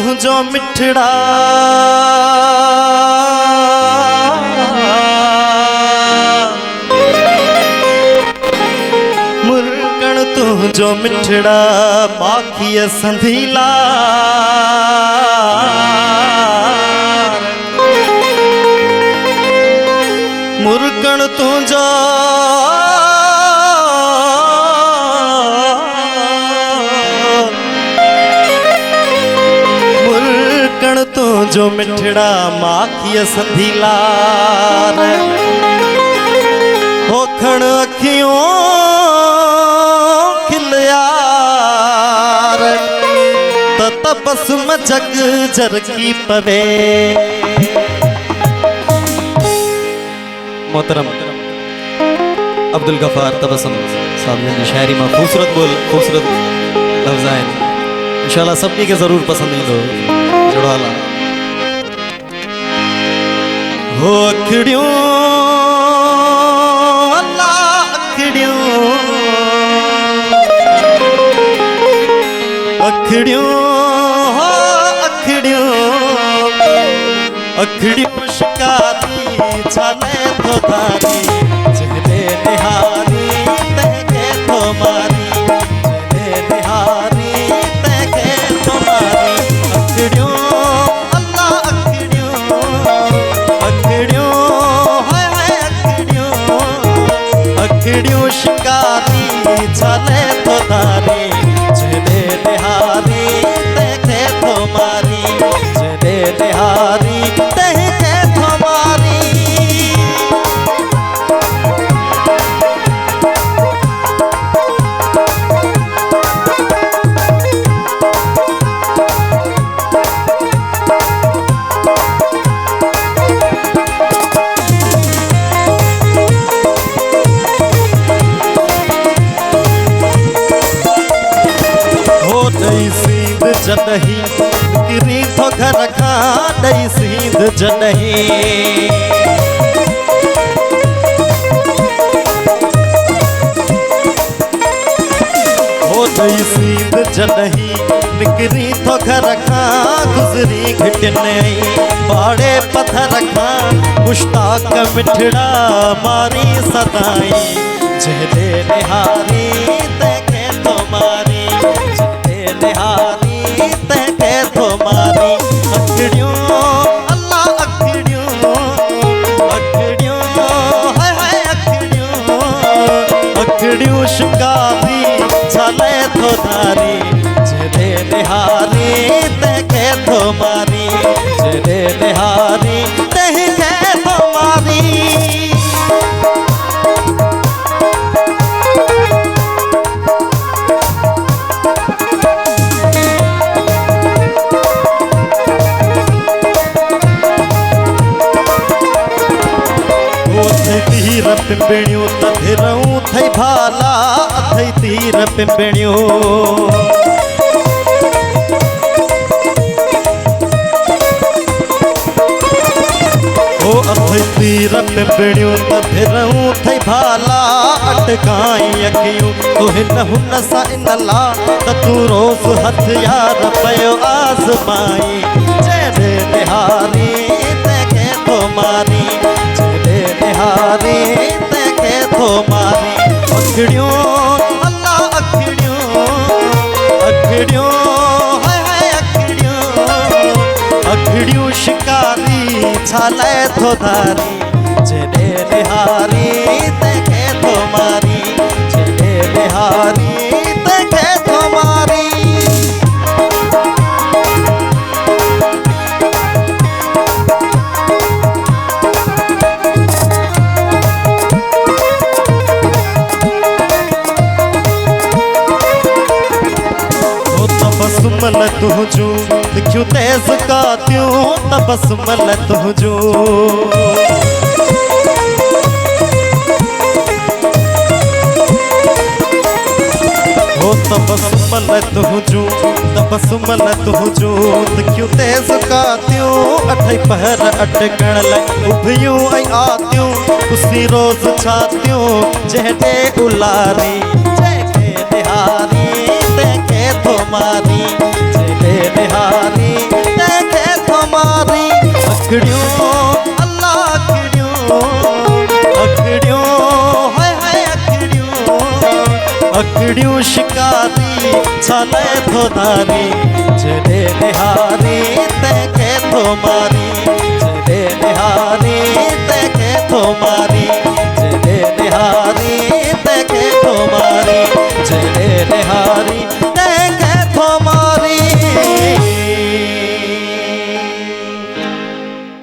तुझो मिठड़ा मुर्कण तुझो मिठड़ा माखिय संधीला मुर्कण तुझो जो मिठड़ा माखिय संधीलार होखण अखियों खिलयार तबसुम जग जरकी पवे। मोहतरम अब्दुल गफार तबसुम साहब जी शायरी में खूबसूरत बोल खूबसूरत लफ्ज़ आए इंशाल्लाह सबकी के जरूर पसंद ईंदो जुड़ाला हो अखड़ियों अल्लाह अखड़ियों हो अखड़ियों अखड़ियों शिकारी चले तो धारी चले निहारी तहके तो मारी चले निहारी तहके तो मारी अखड़ियों अखड़ियों शिकारी चले तो धारी चले निहारी देखे तो मारी चले निहारी देखे तो मारी। जदही गिरी तो घर खा दई सींध जदही हो दई सींध जदही निकरी तो घर खा गुजरी घटने बाड़े पत्थर खा मुश्ताक मिठड़ा मारी सदाई जहले निहारी देखे तो मारी जहले निहारी तहके तो मारी अखड़ियों अल्लाह अखड़ियों अखड़ियों हाय हाय अखड़ियों अखड़ियों शिकारी चले तो धारी चले निहारी तहके तो मारी चले निहारी तहके तो मारी। तीर पिंपणियों तधिरऊं थई भाला थई तीर पिंपणियों ओ अथई तीर पिंपणियों तधिरऊं थई भाला अटकाई अखियूं तो हिन हुन सा इनला त तू रोज़ हथियार पयो आज़माई जॾे निहारी तंहिंखे तो मारी जॾे निहारी तंहिंखे तो मारी अखड़ियों अल्लाह अखड़ियों अखड़ियों हाय हाय अखड़ियों अखड़ियों शिकारी छाले तो धारी जॾे निहारी तंहिंखे तो मारी जॾे निहारी तंहिंखे तो मारी। तबसुमल तुझो क्यों तेज कातियों तबसुमल तुझो हो तबसुमल तुझो क्यों तेज कातियों अठई पहर अटकण लग उभियूं ऐं आतियूं उसी रोज़ छातियूं जंहिंते उलारी जंहिंखे निहारी तंहिंखे तो मारी जॾे निहारी अखड़ियों अल्लाह अखड़ियों हाय हाय अखड़ियों शिकारी छाले थोदारी जेने